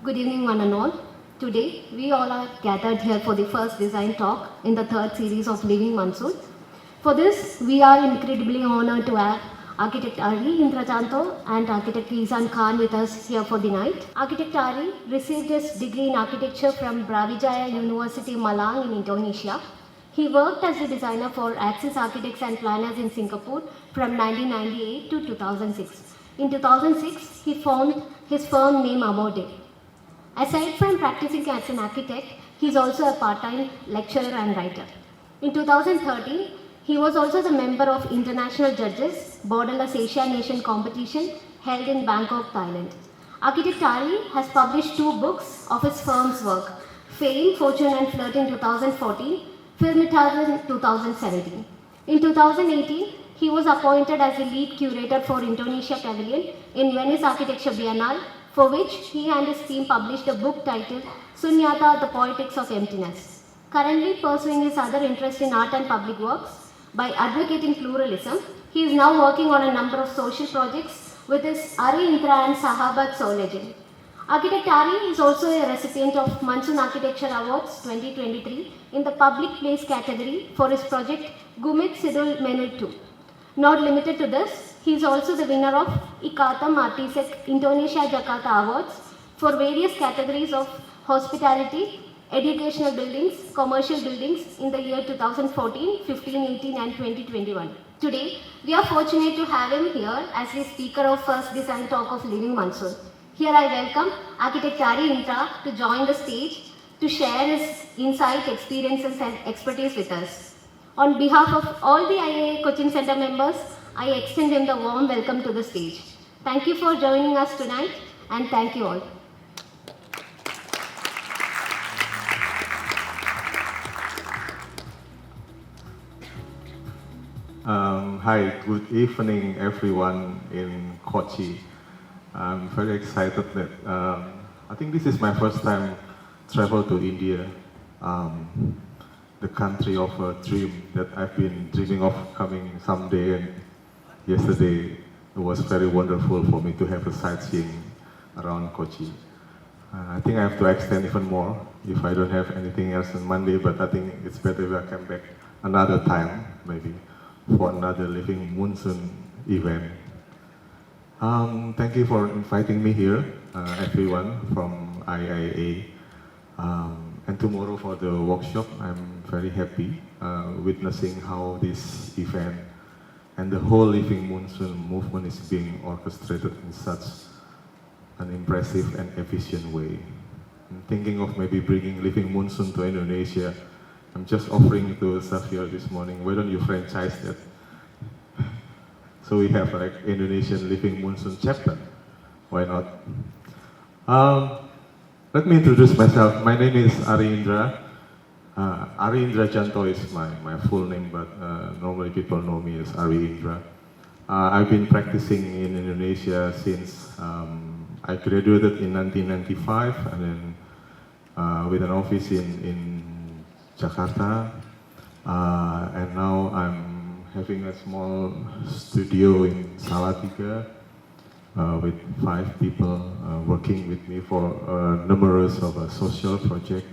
Good evening, one and all. Today, we all are gathered here for the first design talk in the third series of Living Monsoon. For this, we are incredibly honored to have Architect Ar.Ary Indrajanto and Architect Izan Khan with us here for the night. Architect Ar.Ary received his degree in architecture from Brawijaya University, Malang in Indonesia. He worked as a designer for Axis Architects and Planners in Singapore from 1998 to 2006. In 2006, he formed his firm named Amode. Aside from practicing as an architect, he is also a part-time lecturer and writer. In 2013, he was also the member of International Judges Borderless Asia Nation competition held in Bangkok, Thailand. Architect Ar.Ary has published 2 books of his firm's work, Fame, Fortune and Flirt in 2014, Firmitas in 2017. In 2018, he was appointed as the lead curator for Indonesia Pavilion in Venice Architecture Biennale, for which he and his team published a book titled Sunyata, The Poetics of Emptiness. Currently pursuing his other interest in art and public works by advocating pluralism, he is now working on a number of social projects with his Ari Intra and Sahabat Soul Legend. Architect Ar.Ary is also a recipient of Monsoon Architecture Awards 2023 in the Public Place category for his project Gumit Sidul Menul 2. Not limited to this, he is also the winner of Ikatam Artisek Indonesia Jakarta Awards for various categories of hospitality, educational buildings, commercial buildings in the year 2014, 15, 18 and 2021. Today, we are fortunate to have him here as the speaker of first design talk of Living Monsoon. Here I welcome Architect Ar.Ary Intra to join the stage to share his insight, experiences and expertise with us. On behalf of all the IIA Coaching Center members, I extend him the warm welcome to the stage. Thank you for joining us tonight and thank you all. Hi, good evening everyone in Kochi. I'm very excited that I think this is my first time travel to India, the country of a dream that I've been dreaming of coming someday, and yesterday it was very wonderful for me to have a sightseeing around Kochi. I think I have to extend even more if I don't have anything else on Monday, but I think it's better if I come back another time, maybe, for another Living Monsoon event. Thank you for inviting me here, everyone from IIA. And tomorrow for the workshop, I'm very happy witnessing how this event and the whole Living Monsoon movement is being orchestrated in such an impressive and efficient way. I'm thinking of maybe bringing Living Monsoon to Indonesia. I'm just offering it to Xavier this morning, why don't you franchise that? So we have like Indonesian Living Monsoon chapter. Why not? Let me introduce myself. My name is Ar.Ary Indra. Ar.Ary Indrajanto is my full name, but normally people know me as Ar.Ary Indra. I've been practicing in Indonesia since I graduated in 1995, and then with an office in Jakarta, and now I'm having a small studio in Salatiga with 5 people working with me for numerous of a social project.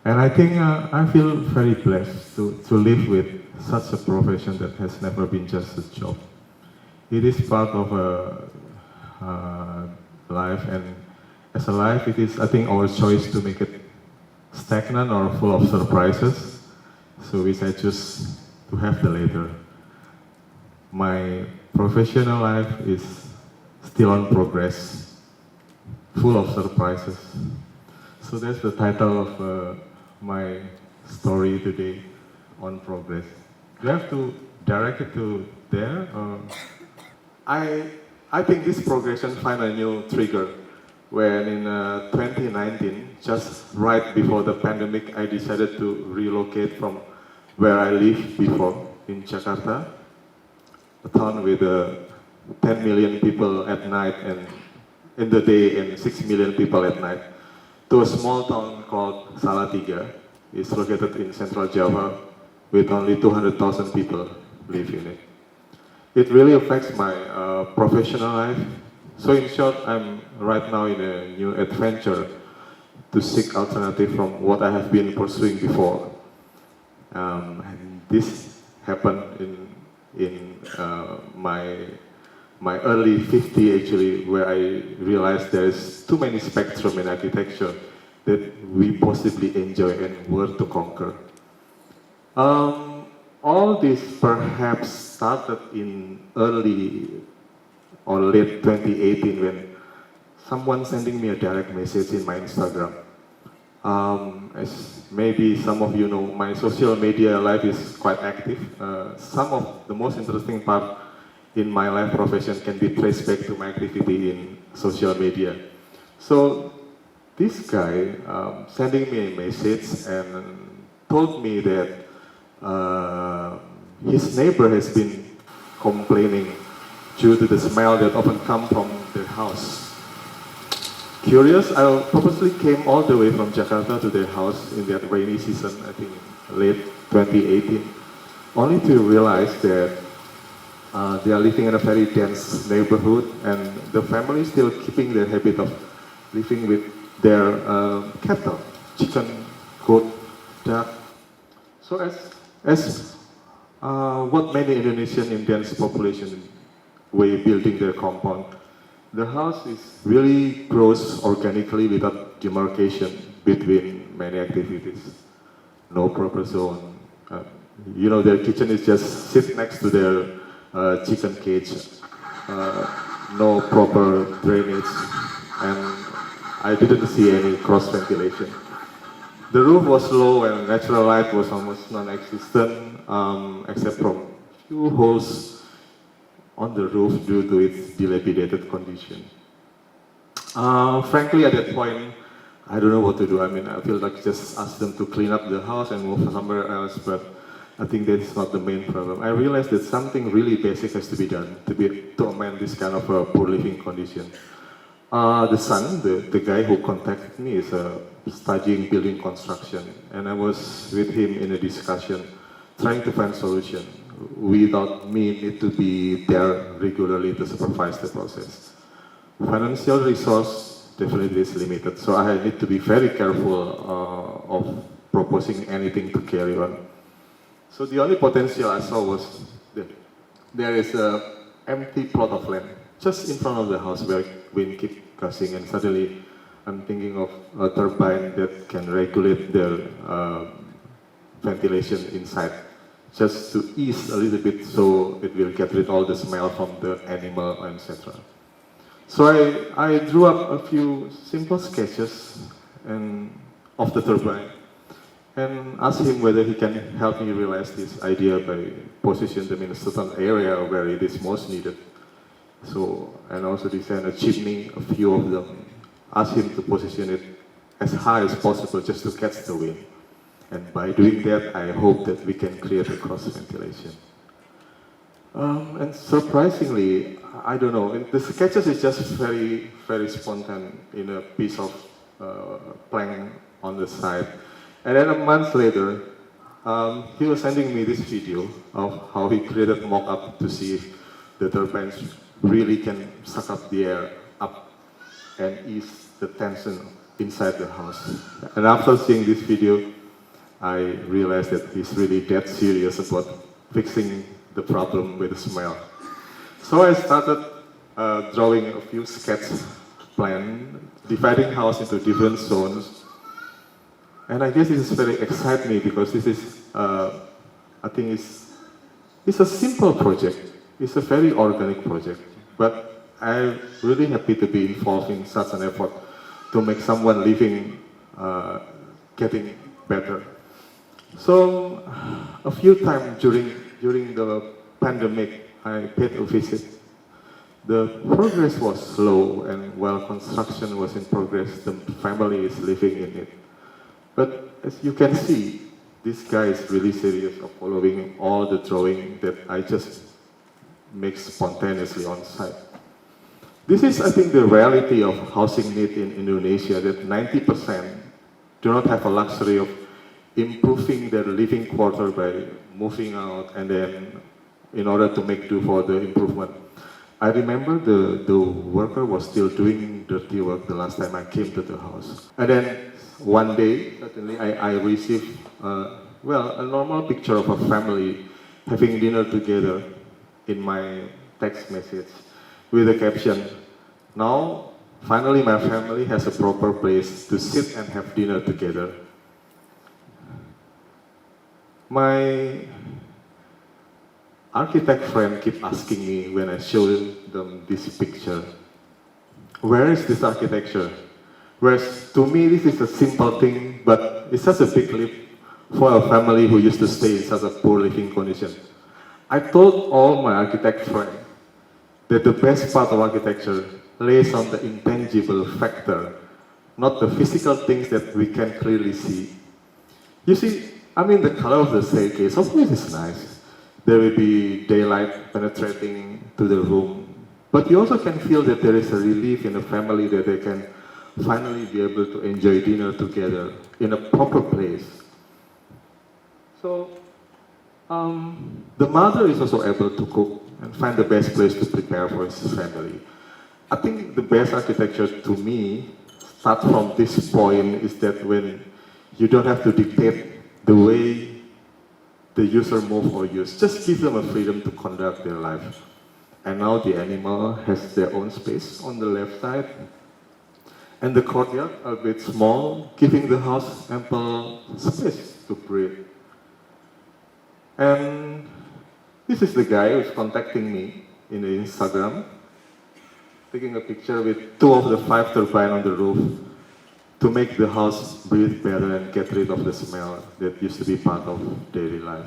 And I think I feel very blessed to live with such a profession that has never been just a job. It is part of a life, and as a life it is, I think, our choice to make it stagnant or full of surprises. So which I choose to have the latter. My professional life is still on progress, full of surprises. So that's the title of my story today, On Progress. Do you have to direct it to there? I think this progression find a new trigger when in 2019, just right before the pandemic, I decided to relocate from where I lived before in Jakarta, a town with 10 million people at night and in the day and 6 million people at night, to a small town called Salatiga. It's located in central Java with only 200,000 people live in it. It really affects my professional life, So in short, I'm right now in a new adventure to seek alternative from what I have been pursuing before. And this happened in my early 50 actually, where I realized there is too many spectrum in architecture that we possibly enjoy and worth to conquer. Um, all this perhaps started in early or late 2018 when someone sending me a direct message in my Instagram. As maybe some of you know, my social media life is quite active. Some of the most interesting part in my life profession can be traced back to my activity in social media. So this guy sending me a message and told me that his neighbor has been complaining due to the smell that often come from the house. Curious, I purposely came all the way from Jakarta to their house in that rainy season, I think late 2018, only to realize that they are living in a very dense neighborhood and the family is still keeping their habit of living with their cattle, chicken, goat, duck. So as what many Indonesian in dense population way building their compound, the house is really grows organically without demarcation between many activities. No proper zone. You know, their kitchen is just sit next to their chicken cage. No proper drainage, and I didn't see any cross ventilation. The roof was low and natural light was almost non-existent, except from few holes on the roof due to its dilapidated condition. Frankly, at that point, I don't know what to do. I mean, I feel like just ask them to clean up the house and move somewhere else, but I think that is not the main problem. I realized that something really basic has to be done to amend this kind of a poor living condition. The son, the guy who contacted me, is studying building construction, and I was with him in a discussion, trying to find solution without me need to be there regularly to supervise the process. Financial resource definitely is limited, so I need to be very careful of proposing anything to carry on. So the only potential I saw was there is a empty plot of land just in front of the house where wind keep gushing, and suddenly I'm thinking of a turbine that can regulate the ventilation inside, just to ease a little bit so it will get rid of all the smell from the animal, etc. So I drew up a few simple sketches of the turbine and asked him whether he can help me realize this idea by positioning them in a certain area where it is most needed. So, and also design a chimney, a few of them. Ask him to position it as high as possible just to catch the wind. And by doing that, I hope that we can create a cross ventilation. And surprisingly, I don't know, the sketches is just very, very spontaneous in a piece of plank on the side. And then a month later, he was sending me this video of how he created mock-up to see if the turbines really can suck up the air up and ease the tension inside the house. And after seeing this video, I realized that he's really dead serious about fixing the problem with the smell. So I started drawing a few sketch plan, dividing house into different zones. And I guess this is very exciting me because this is, I think it's a simple project. It's a very organic project. But I'm really happy to be involved in such an effort to make someone living, getting better. So a few times during the pandemic, I paid a visit. The progress was slow, and while construction was in progress, the family is living in it. But as you can see, this guy is really serious of following all the drawing that I just make spontaneously on site. This is, I think, the reality of housing need in Indonesia, that 90% do not have a luxury of improving their living quarter by moving out and then in order to make do for the improvement. I remember the worker was still doing dirty work the last time I came to the house. And then one day, suddenly I received, a normal picture of a family having dinner together in my text message with the caption, "Now, finally my family has a proper place to sit and have dinner together." My architect friend keep asking me when I show them this picture, where is this architecture? Whereas to me this is a simple thing, but it's such a big leap for a family who used to stay in such a poor living condition. I told all my architect friends that the best part of architecture lays on the intangible factor, not the physical things that we can clearly see. You see, the color of the staircase, of course, is nice. There will be daylight penetrating to the room. But you also can feel that there is a relief in the family that they can finally be able to enjoy dinner together in a proper place. So, the mother is also able to cook and find the best place to prepare for his family. I think the best architecture to me start from this point is that when you don't have to dictate the way the user move or use, just give them a freedom to conduct their life. And now the animal has their own space on the left side, and the courtyard a bit small, giving the house ample space to breathe. And this is the guy who's contacting me in the Instagram, taking a picture with 2 of the 5 turbines on the roof to make the house breathe better and get rid of the smell that used to be part of daily life.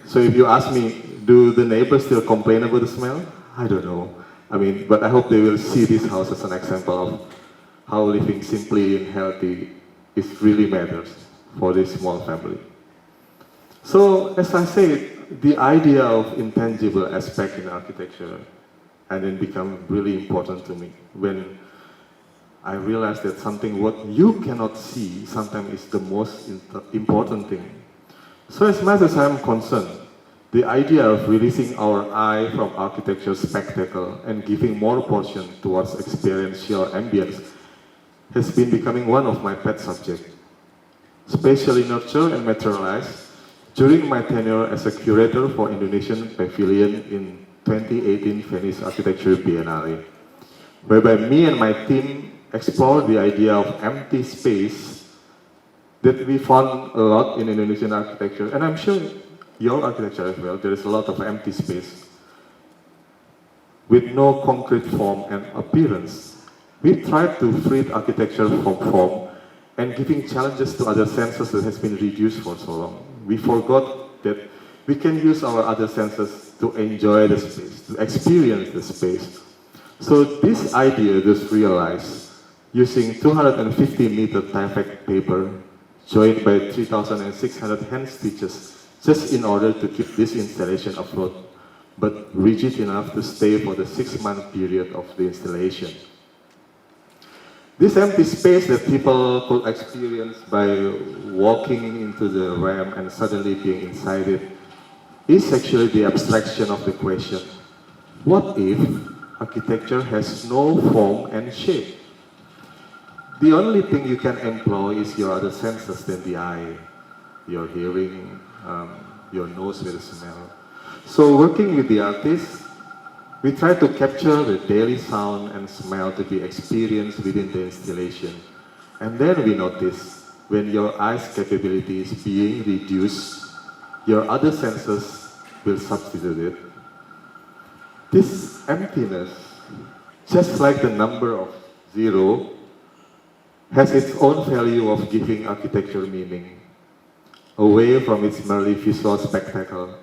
So if you ask me, do the neighbors still complain about the smell? I don't know. But I hope they will see this house as an example of how living simply and healthy really matters for this small family. So as I said, the idea of intangible aspect in architecture and then become really important to me when I realized that something what you cannot see sometimes is the most important thing. So as much as I'm concerned, the idea of releasing our eye from architecture spectacle and giving more portion towards experiential ambience has been becoming one of my pet subjects. Spatially nurtured and materialized during my tenure as a curator for Indonesian Pavilion in 2018 Venice Architecture Biennale, whereby me and my team explore the idea of empty space that we found a lot in Indonesian architecture, and I'm sure your architecture as well. There is a lot of empty space with no concrete form and appearance. We tried to free architecture from form and giving challenges to other senses that has been reduced for so long. We forgot that we can use our other senses to enjoy the space, to experience the space. So this idea was realized using 250-meter Tyvek paper joined by 3,600 hand stitches just in order to keep this installation afloat, but rigid enough to stay for the 6-month period of the installation. This empty space that people could experience by walking into the ramp and suddenly being inside it is actually the abstraction of the question, what if architecture has no form and shape? The only thing you can employ is your other senses than the eye, your hearing, your nose with the smell. So working with the artists, we try to capture the daily sound and smell to be experienced within the installation. And then we notice when your eye's capability is being reduced, your other senses will substitute it. This emptiness, just like the number of 0, has its own value of giving architecture meaning, away from its merely visual spectacle.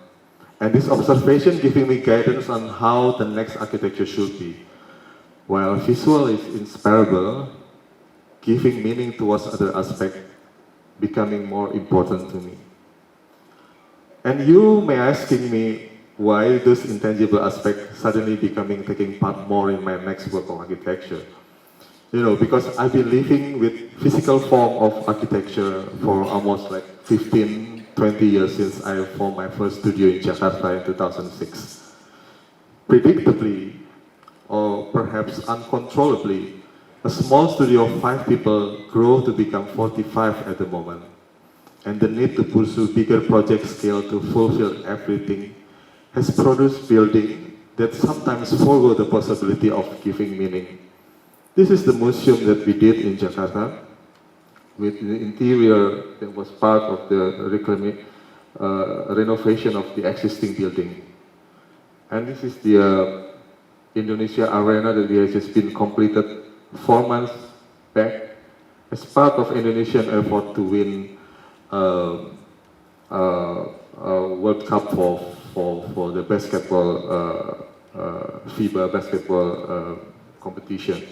And this observation giving me guidance on how the next architecture should be. While visual is inseparable, giving meaning towards other aspects becoming more important to me. And you may asking me why this intangible aspect suddenly taking part more in my next work of architecture. Because I've been living with physical form of architecture for almost like 15, 20 years since I formed my first studio in Jakarta in 2006. predictably, or perhaps uncontrollably, a small studio of 5 people grow to become 45 at the moment. And the need to pursue bigger project scale to fulfill everything has produced buildings that sometimes forego the possibility of giving meaning. This is the museum that we did in Jakarta, with the interior that was part of the renovation of the existing building. And this is the Indonesia Arena that has just been completed 4 months back as part of Indonesian effort to win World Cup for the basketball, FIBA basketball competition.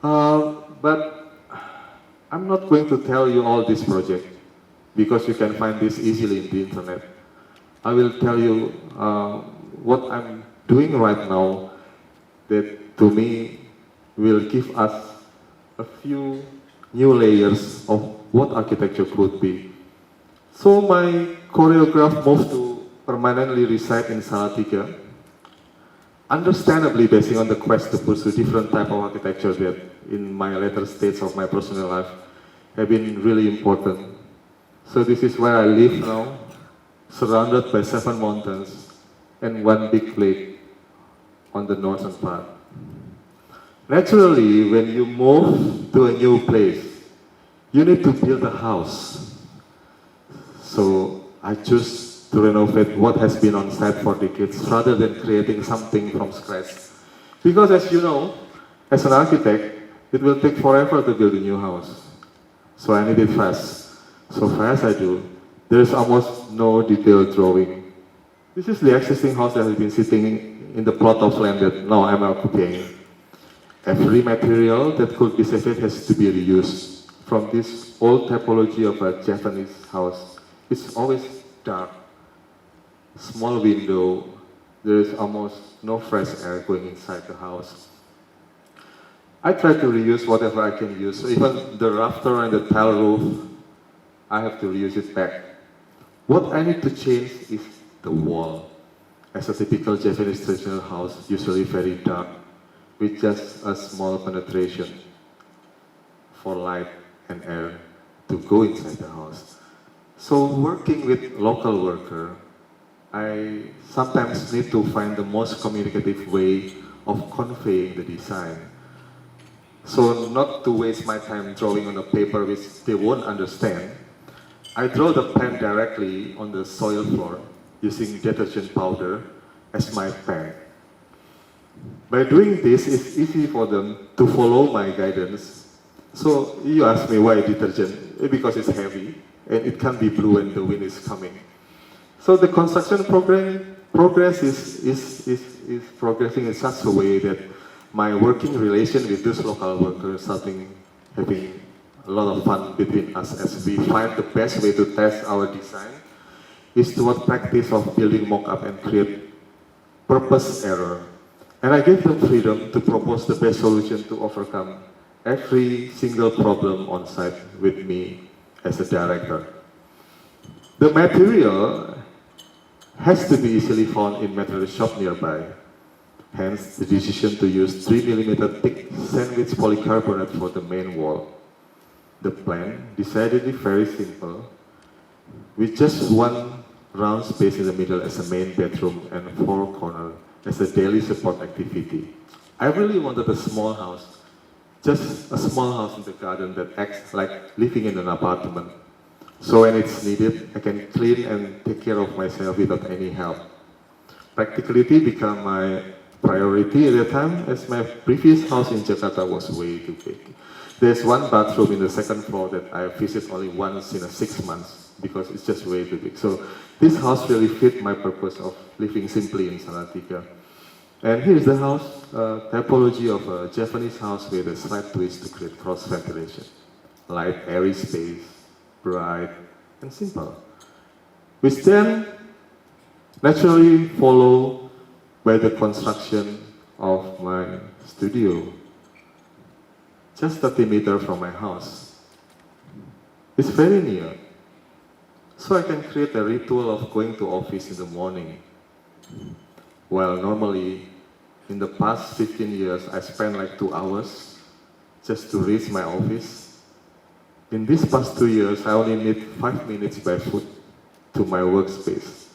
But I'm not going to tell you all this project because you can find this easily in the internet. I will tell you what I'm doing right now that to me will give us a few new layers of what architecture could be. So my choreograph moved to permanently reside in Salatiga, understandably based on the quest to pursue different type of architecture that in my later stages of my personal life have been really important. So this is where I live now, surrounded by 7 mountains and 1 big lake on the northern part. Naturally, when you move to a new place, you need to build a house. So I choose to renovate what has been on site for decades rather than creating something from scratch. Because as you know, as an architect, it will take forever to build a new house. So I need it fast. So fast I do, there is almost no detailed drawing. This is the existing house that has been sitting in the plot of land that now I'm occupying. Every material that could be saved has to be reused. From this old typology of a Japanese house, it's always dark, small window, there is almost no fresh air going inside the house. I try to reuse whatever I can use. So even the rafter and the tile roof, I have to reuse it back. What I need to change is the wall. As a typical Japanese traditional house, usually very dark, with just a small penetration for light and air to go inside the house. So working with local worker, I sometimes need to find the most communicative way of conveying the design. So not to waste my time drawing on a paper which they won't understand, I draw the plan directly on the soil floor using detergent powder as my pen. By doing this, it's easy for them to follow my guidance. So you ask me why detergent? Because it's heavy and it can be blue when the wind is coming. So the construction progress is progressing in such a way that my working relation with these local workers having a lot of fun between us as we find the best way to test our design is toward practice of building mock-up and create purpose error. And I gave them freedom to propose the best solution to overcome every single problem on site with me as a director. The material has to be easily found in material shop nearby. Hence, the decision to use 3mm thick sandwich polycarbonate for the main wall. The plan, decidedly very simple, with just 1 round space in the middle as a main bedroom and 4 corners as a daily support activity. I really wanted a small house, just a small house in the garden that acts like living in an apartment. So when it's needed, I can clean and take care of myself without any help. Practicality became my priority at the time as my previous house in Jakarta was way too big. There's 1 bathroom in the 2nd floor that I visit only once in 6 months because it's just way too big. So this house really fit my purpose of living simply in Salatiga. And here's the house, typology of a Japanese house with a slight twist to create cross ventilation. Light, airy space, bright, and simple. Which then naturally follow by the construction of my studio. Just 30 meters from my house. It's very near. So I can create a ritual of going to office in the morning. Well, normally, in the past 15 years, I spent like 2 hours just to reach my office. In these past 2 years, I only need 5 minutes by foot to my workspace,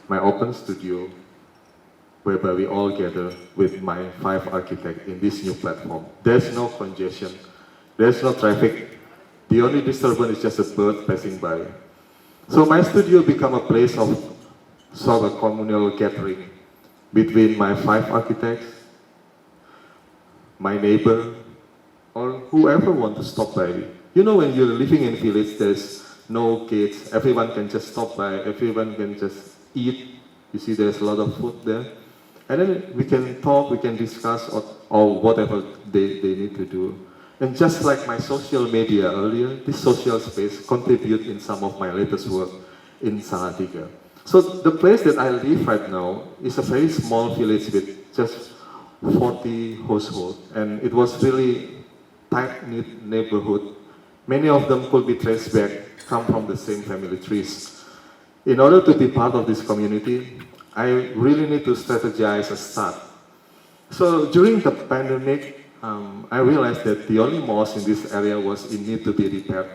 my open studio, whereby we all gather with my 5 architects in this new platform. There's no congestion, there's no traffic. The only disturbance is just a bird passing by. So my studio become a place of sort of communal gathering between my 5 architects, my neighbor, or whoever want to stop by. You know, when you're living in village, there's no gates. Everyone can just stop by. Everyone can just eat. You see, there's a lot of food there. And then we can talk, we can discuss, or whatever they need to do. And just like my social media earlier, this social space contribute in some of my latest work in Salatiga. So the place that I live right now is a very small village with just 40 households, and it was really tight-knit neighborhood. Many of them could be traced back, come from the same family trees. In order to be part of this community, I really need to strategize a start. So during the pandemic, I realized that the only mosque in this area was in need to be repaired.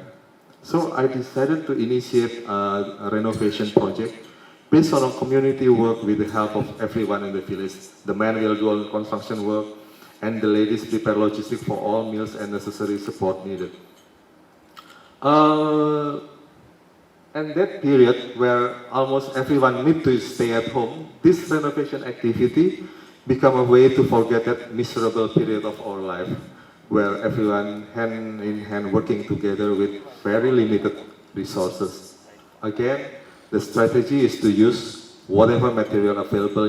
So I decided to initiate a renovation project based on a community work with the help of everyone in the village. The men will do all the construction work, and the ladies prepare logistics for all meals and necessary support needed. And that period where almost everyone need to stay at home, this renovation activity become a way to forget that miserable period of our life, where everyone hand in hand working together with very limited resources. Again, the strategy is to use whatever material available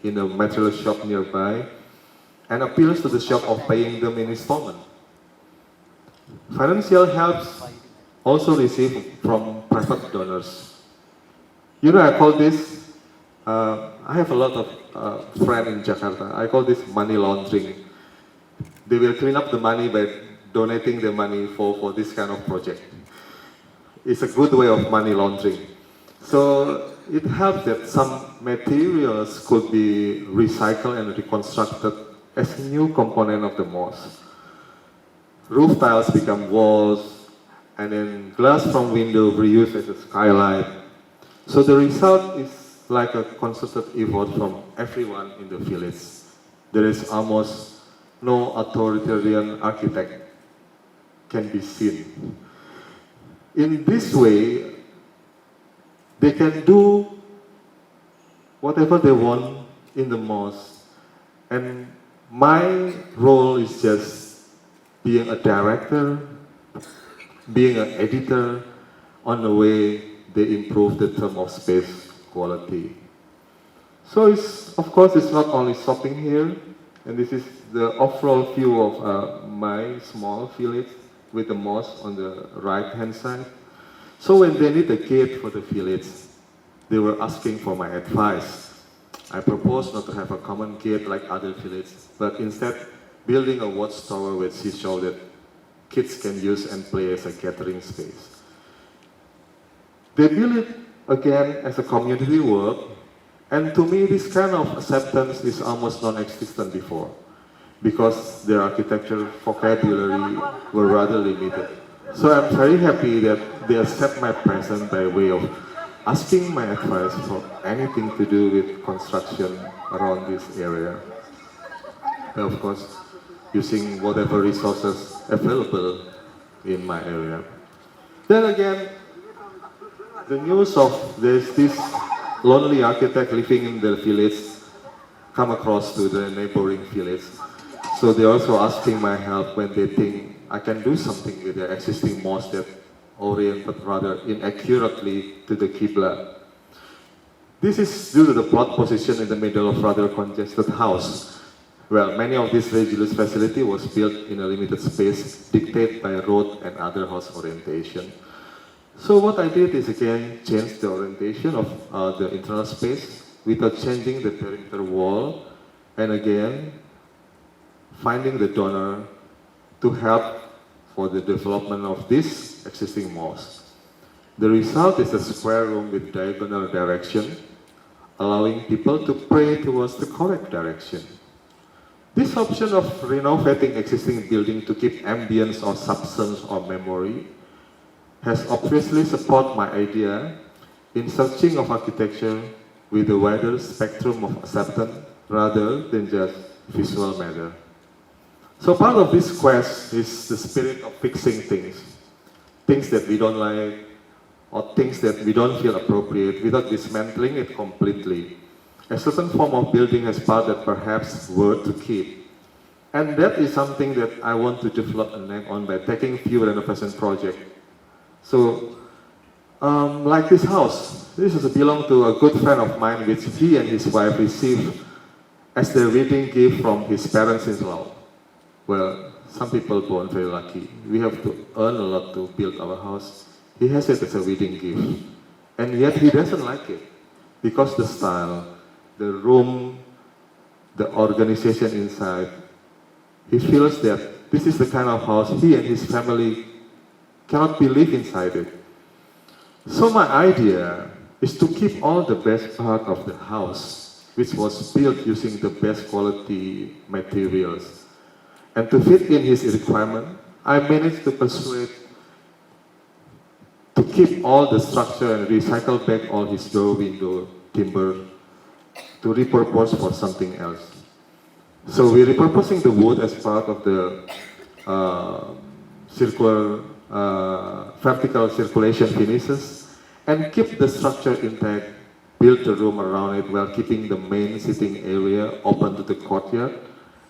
in a material shop nearby and appeals to the shop of paying them in installment. Financial helps also received from private donors. You know, I call this, I have a lot of friends in Jakarta. I call this money laundering. They will clean up the money by donating the money for this kind of project. It's a good way of money laundering. So it helps that some materials could be recycled and reconstructed as a new component of the mosque. Roof tiles become walls, and then glass from window reused as a skylight. So the result is like a concerted effort from everyone in the village. There is almost no authoritarian architect can be seen. In this way, they can do whatever they want in the mosque. And my role is just being a director, being an editor on the way they improve the term of space quality. So of course, it's not only stopping here, and this is the overall view of my small village with the mosque on the right-hand side. So when they need a gate for the village, they were asking for my advice. I proposed not to have a common gate like other villages, but instead building a watchtower with seashore that kids can use and play as a gathering space. They build it again as a community work, and to me this kind of acceptance is almost non-existent before, because their architecture vocabulary were rather limited. So I'm very happy that they accept my presence by way of asking my advice for anything to do with construction around this area. And of course, using whatever resources available in my area. Then again, the news of there's this lonely architect living in the village come across to the neighboring village. So they're also asking my help when they think I can do something with their existing mosque that oriented rather inaccurately to the Qibla. This is due to the plot position in the middle of rather congested house. Well, many of these religious facility was built in a limited space dictated by road and other house orientation. So what I did is again change the orientation of the internal space without changing the perimeter wall, and again finding the donor to help for the development of this existing mosque. The result is a square room with diagonal direction, allowing people to pray towards the correct direction. This option of renovating existing building to keep ambience or substance or memory has obviously supported my idea in searching of architecture with a wider spectrum of acceptance rather than just visual matter. So part of this quest is the spirit of fixing things that we don't like or things that we don't feel appropriate without dismantling it completely. A certain form of building has part that perhaps worth to keep. And that is something that I want to develop and act on by taking few renovation projects. So, like this house, this is belong to a good friend of mine which he and his wife received as their wedding gift from his parents-in-law. Well, some people born very lucky. We have to earn a lot to build our house. He has it as a wedding gift. And yet he doesn't like it. Because the style, the room, the organization inside, he feels that this is the kind of house he and his family cannot believe inside it. So my idea is to keep all the best part of the house, which was built using the best quality materials. And to fit in his requirement, I managed to persuade to keep all the structure and recycle back all his door, window, timber to repurpose for something else. So we're repurposing the wood as part of the circular, vertical circulation finishes and keep the structure intact, build the room around it while keeping the main sitting area open to the courtyard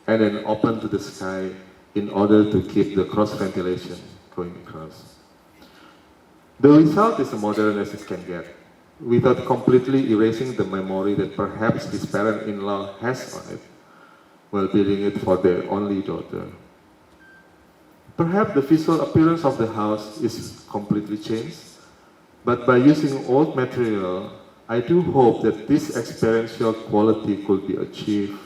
and then open to the sky in order to keep the cross ventilation going across. The result is as modern as it can get, without completely erasing the memory that perhaps his parent-in-law has on it while building it for their only daughter. Perhaps the visual appearance of the house is completely changed, but by using old material, I do hope that this experiential quality could be achieved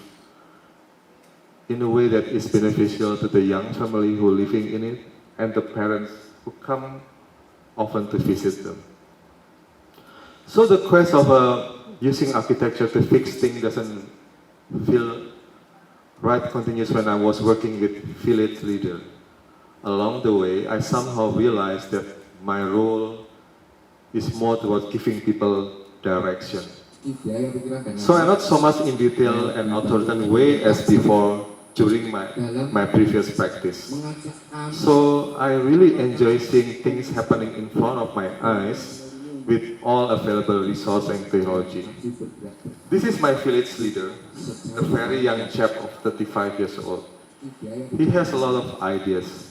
in a way that is beneficial to the young family who are living in it and the parents who come often to visit them. So the quest of using architecture to fix things doesn't feel right continues when I was working with village leader. Along the way, I somehow realized that my role is more towards giving people direction. So I'm not so much in detail and authoritarian way as before during my previous practice. So I really enjoy seeing things happening in front of my eyes with all available resource and technology. This is my village leader, a very young chap of 35 years old. He has a lot of ideas.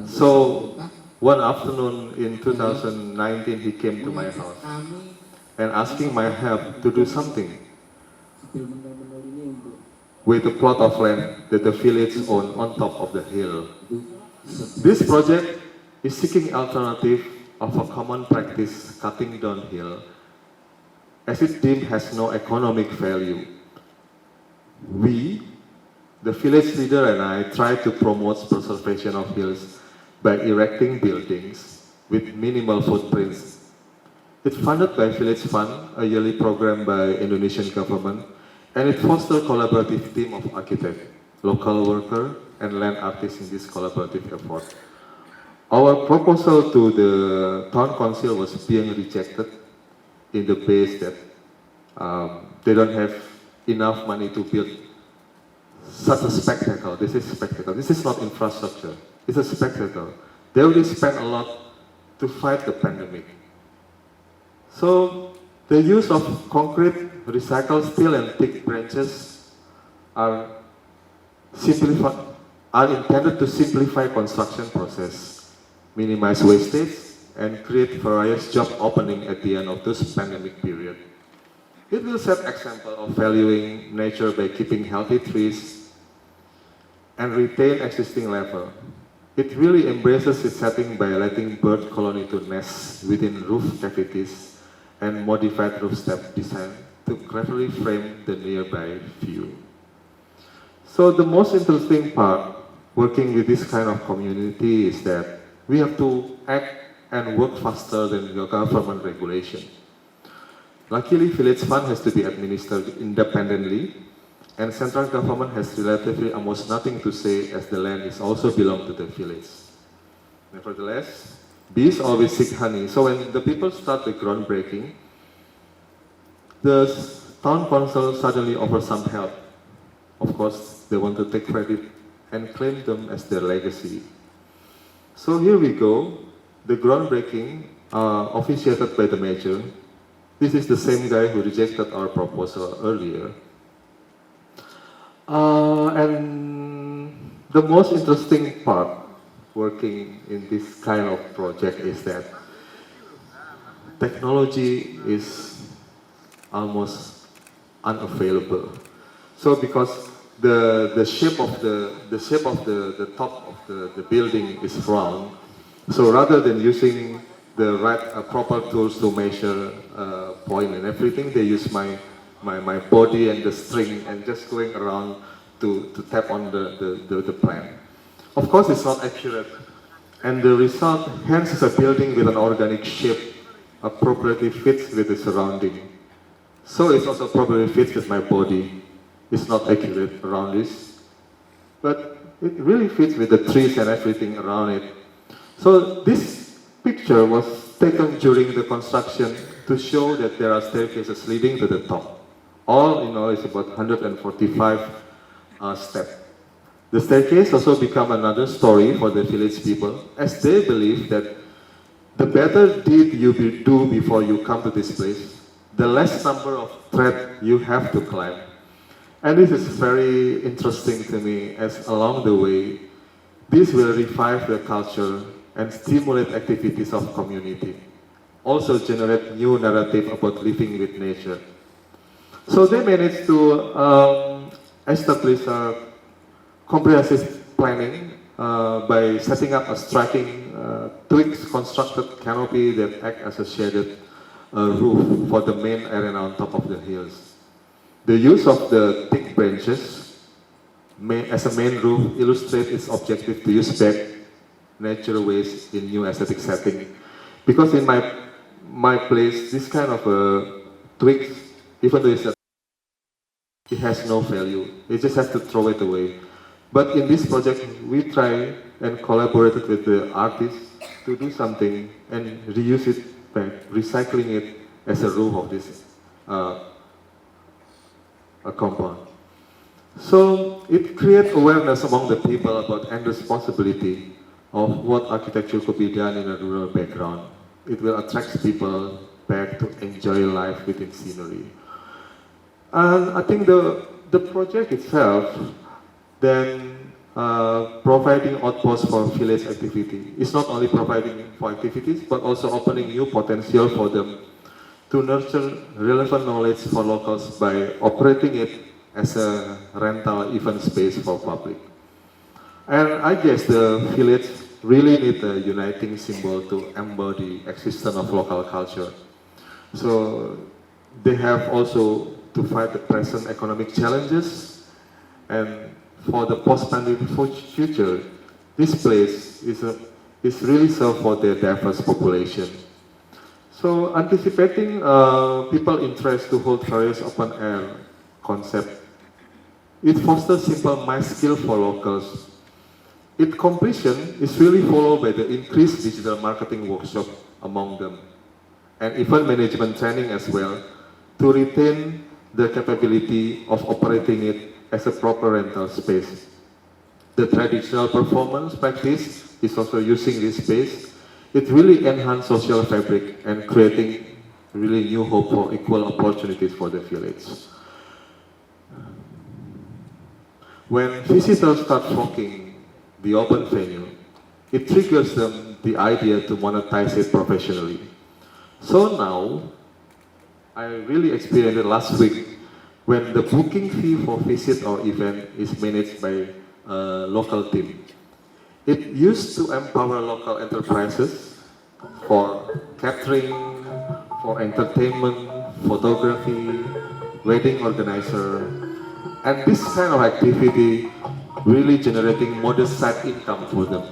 So one afternoon in 2019, he came to my house and asking my help to do something with a plot of land that the village owns on top of the hill. This project is seeking alternative of a common practice cutting downhill as it deemed has no economic value. We, the village leader and I, try to promote preservation of hills by erecting buildings with minimal footprints. It's funded by Village Fund, a yearly program by Indonesian government, and it fosters a collaborative team of architects, local workers, and land artists in this collaborative effort. Our proposal to the town council was being rejected in the base that they don't have enough money to build such a spectacle. This is spectacle. This is not infrastructure. It's a spectacle. They already spent a lot to fight the pandemic. So the use of concrete, recycled steel and thick branches are intended to simplify construction process, minimize wastage, and create various job openings at the end of this pandemic period. It will set example of valuing nature by keeping healthy trees and retain existing level. It really embraces its setting by letting bird colony to nest within roof cavities and modified roof step design to cleverly frame the nearby view. So the most interesting part working with this kind of community is that we have to act and work faster than the government regulation. Luckily, village fund has to be administered independently, and central government has relatively almost nothing to say as the land is also belong to the village. Nevertheless, bees always seek honey, so when the people start the groundbreaking, the town council suddenly offers some help. Of course, they want to take credit and claim them as their legacy. So here we go, the groundbreaking officiated by the mayor. This is the same guy who rejected our proposal earlier. And the most interesting part working in this kind of project is that technology is almost unavailable. So because the shape of the top of the building is round, so rather than using the right proper tools to measure point and everything, they use my body and the string and just going around to tap on the plant. Of course, it's not accurate, and the result hence is a building with an organic shape appropriately fits with the surrounding. So it also probably fits with my body. It's not accurate around this, but it really fits with the trees and everything around it. So this picture was taken during the construction to show that there are staircases leading to the top. All in all, it's about 145 steps. The staircase also become another story for the village people, as they believe that the better deed you do before you come to this place, the less number of threads you have to climb. And this is very interesting to me, as along the way, this will revive the culture and stimulate activities of community. Also generate new narrative about living with nature. So they managed to establish a comprehensive planning by setting up a striking twigs constructed canopy that act as a shaded roof for the main arena on top of the hills. The use of the thick branches as a main roof illustrates its objective to use back natural ways in new aesthetic setting. Because in my place, this kind of twigs, even though it has no value, you just have to throw it away. But in this project, we try and collaborated with the artists to do something and reuse it back, recycling it as a roof of this a compound. So it creates awareness among the people about endless possibility of what architecture could be done in a rural background. It will attract people back to enjoy life within scenery. And I think the project itself then providing outposts for village activity. It's not only providing for activities, but also opening new potential for them to nurture relevant knowledge for locals by operating it as a rental event space for public. And I guess the village really need a uniting symbol to embody existence of local culture. So they have also to fight the present economic challenges, and for the post-pandemic future, this place is really served for their diverse population. So anticipating people interest to hold various open air concept, it fosters simple mind skill for locals. Its completion is really followed by the increased digital marketing workshop among them, and event management training as well, to retain the capability of operating it as a proper rental space. The traditional performance practice is also using this space. It really enhances social fabric and creating really new hope for equal opportunities for the village. When visitors start flocking the open venue, it triggers them the idea to monetize it professionally. So now, I really experienced it last week when the booking fee for visit or event is managed by a local team. It used to empower local enterprises for catering, for entertainment, photography, wedding organizer, and this kind of activity really generating modest side income for them,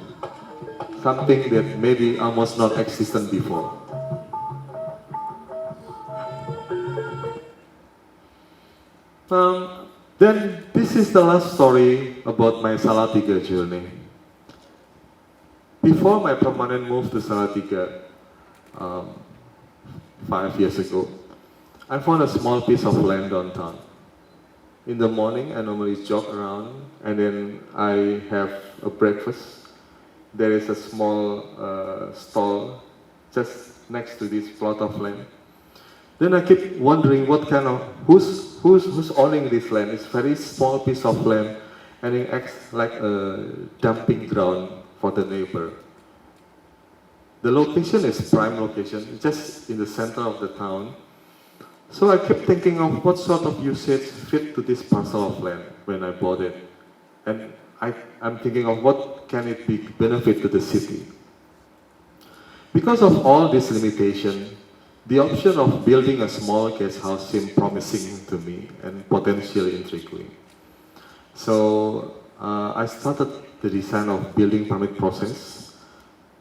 something that maybe almost not existent before. is the last story about my Salatiga journey. Before my permanent move to Salatiga, 5 years ago, I found a small piece of land downtown. In the morning, I normally jog around and then I have a breakfast. There is a small stall just next to this plot of land. Then I keep wondering who's owning this land. It's a very small piece of land and it acts like a dumping ground for the neighbor. The location is prime location, just in the center of the town. So I kept thinking of what sort of usage fit to this parcel of land when I bought it. And I'm thinking of what can it be benefit to the city. Because of all this limitation, the option of building a small guest house seemed promising to me and potentially intriguing. So I started the design of building permit process,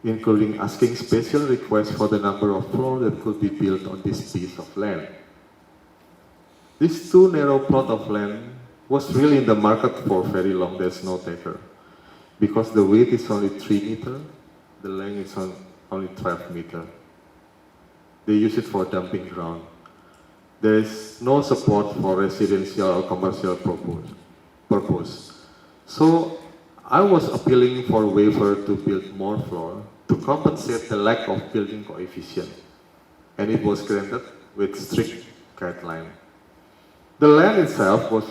including asking special requests for the number of floors that could be built on this piece of land. This too narrow plot of land was really in the market for very long. There's no taker. Because the width is only 3 meters, the length is only 12 meters. They use it for dumping ground. There is no support for residential or commercial purpose. So I was appealing for a waiver to build more floor to compensate the lack of building coefficient. And it was granted with strict guideline. The land itself was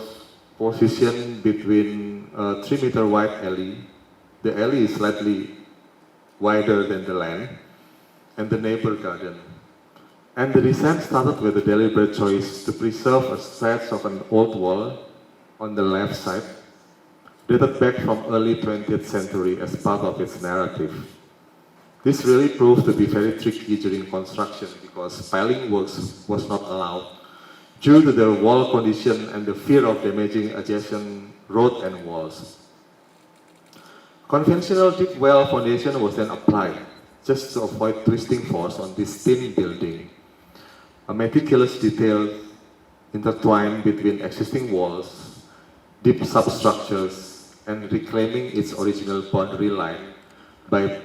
positioned between a 3-meter wide alley. The alley is slightly wider than the land, and the neighbor garden. And the design started with a deliberate choice to preserve a stretch of an old wall on the left side, dated back from early 20th century as part of its narrative. This really proved to be very tricky during construction because piling works was not allowed due to the wall condition and the fear of damaging adjacent road and walls. Conventional deep well foundation was then applied just to avoid twisting force on this thin building. A meticulous detail intertwined between existing walls, deep substructures, and reclaiming its original boundary line by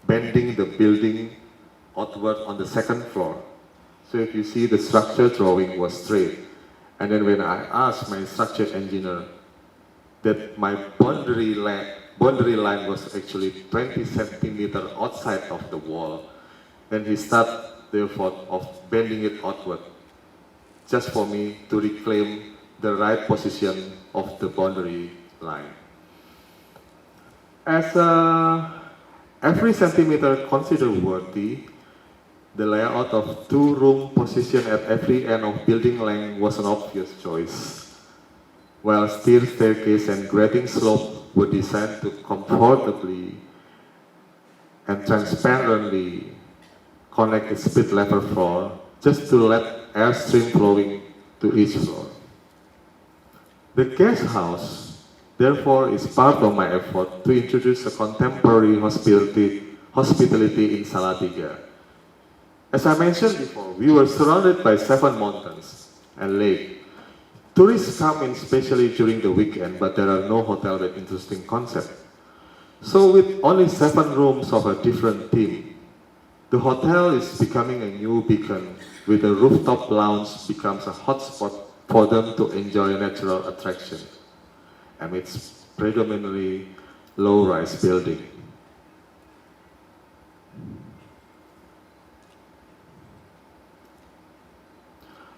bending the building outward on the second floor. So if you see the structure drawing was straight. And then when I asked my structure engineer that my boundary line was actually 20 centimeters outside of the wall, then he started the effort of bending it outward just for me to reclaim the right position of the boundary line. As every centimeter considered worthy, the layout of 2-room position at every end of building length was an obvious choice, while steel staircase and grading slope were designed to comfortably and transparently connect the split level floor just to let air stream flowing to each floor. The guest house, therefore, is part of my effort to introduce a contemporary hospitality in Salatiga. As I mentioned before, we were surrounded by 7 mountains and lake. Tourists come in especially during the weekend, but there are no hotels with interesting concept. So with only 7 rooms of a different theme, the hotel is becoming a new beacon, with a rooftop lounge becomes a hotspot for them to enjoy natural attraction amidst predominantly low-rise building.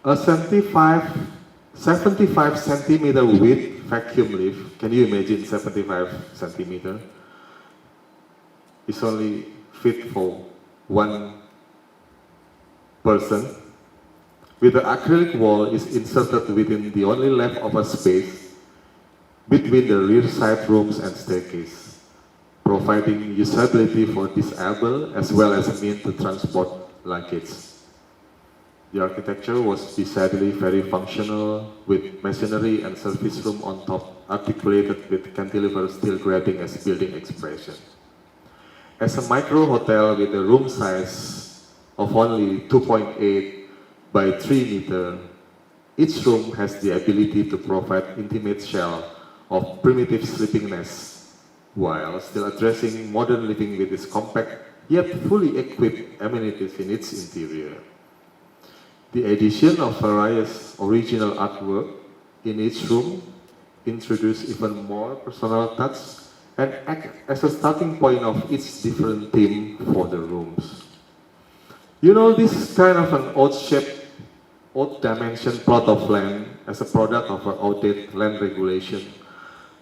A 75 centimeter width vacuum lift, can you imagine 75 centimeter? It's only fit for 1 person. With the acrylic wall is inserted within the only leftover space between the rear side rooms and staircase, providing usability for disabled as well as a means to transport luggage. The architecture was decidedly very functional, with masonry and service room on top, articulated with cantilever steel grading as building expression. As a micro hotel with a room size of only 2.8 by 3 meters, each room has the ability to provide intimate shell of primitive sleeping nests, while still addressing modern living with its compact yet fully equipped amenities in its interior. The addition of various original artwork in each room introduced even more personal touch and act as a starting point of each different theme for the rooms. You know, this kind of an odd-shaped, odd-dimension plot of land as a product of an outdated land regulation,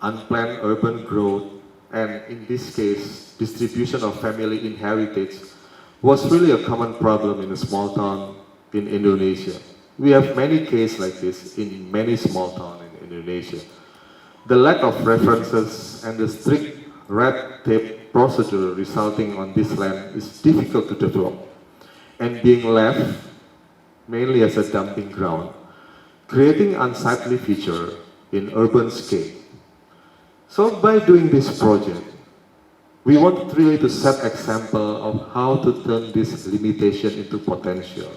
unplanned urban growth, and in this case, distribution of family inheritance was really a common problem in a small town in Indonesia. We have many cases like this in many small towns in Indonesia. The lack of references and the strict red tape procedure resulting on this land is difficult to develop and being left mainly as a dumping ground, creating unsightly feature in urban scale. So by doing this project, we want really to set example of how to turn this limitation into potential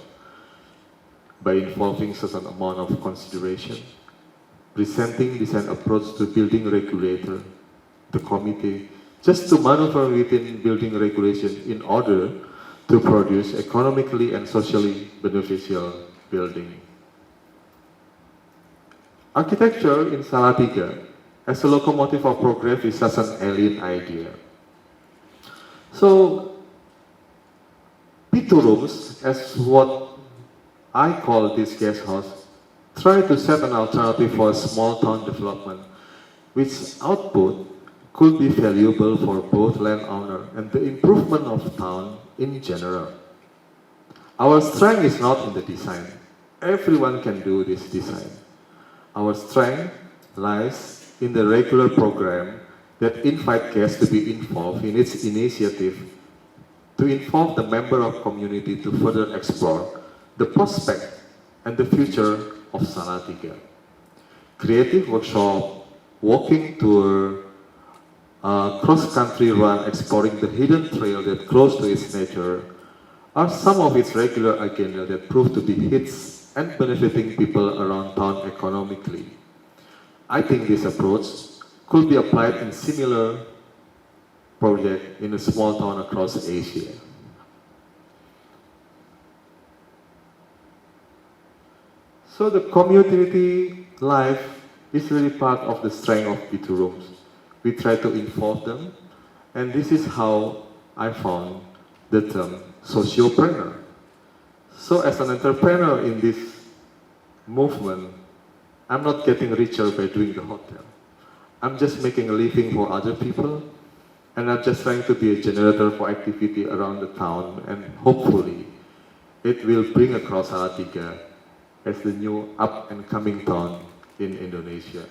by involving certain amount of consideration, presenting design approach to building regulator, the committee, just to maneuver within building regulation in order to produce economically and socially beneficial building. Architecture in Salatiga as a locomotive of progress is such an alien idea. So, Pitu rooms, as what I call this guest house, try to set an alternative for a small town development, which output could be valuable for both landowner and the improvement of town in general. Our strength is not in the design. Everyone can do this design. Our strength lies in the regular program that invite guests to be involved in its initiative to involve the member of community to further explore the prospect and the future of Salatiga. Creative workshop, walking tour, cross-country run exploring the hidden trail that close to its nature are some of its regular agenda that prove to be hits and benefiting people around town economically. I think this approach could be applied in similar project in a small town across Asia. So the community life is really part of the strength of B2 rooms. We try to involve them, and this is how I found the term sociopreneur. So as an entrepreneur in this movement, I'm not getting richer by doing the hotel. I'm just making a living for other people, and I'm just trying to be a generator for activity around the town, and hopefully it will bring across Salatiga as the new up and coming town in Indonesia.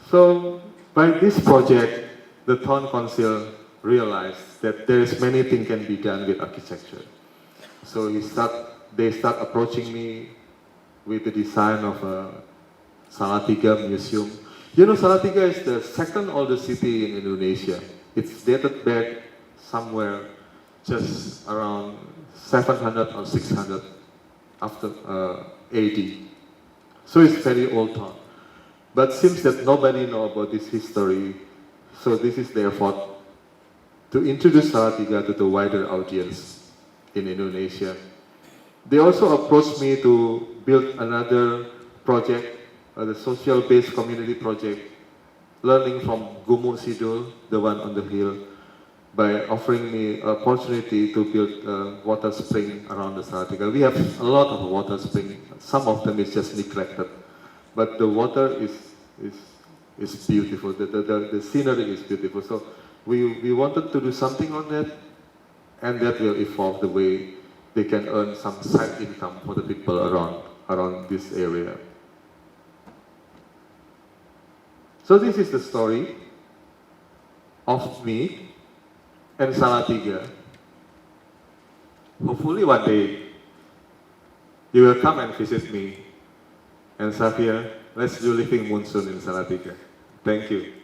So by this project, the town council realized that there is many things can be done with architecture. So they start approaching me with the design of a Salatiga museum. You know, Salatiga is the second oldest city in Indonesia. It's dated back somewhere just around 700 or 600 after AD. So it's very old town. But seems that nobody knows about this history, so this is the effort to introduce Salatiga to the wider audience in Indonesia. They also approached me to build another project, the social-based community project, learning from Gumuk Sidul, the one on the hill, by offering me an opportunity to build a water spring around the Salatiga. We have a lot of water springs. Some of them is just neglected, but the water is beautiful. The scenery is beautiful. So we wanted to do something on that, and that will evolve the way they can earn some side income for the people around this area. So this is the story of me and Salatiga. Hopefully one day you will come and visit me. And Xavier, let's do Living Monsoon in Salatiga. Thank you.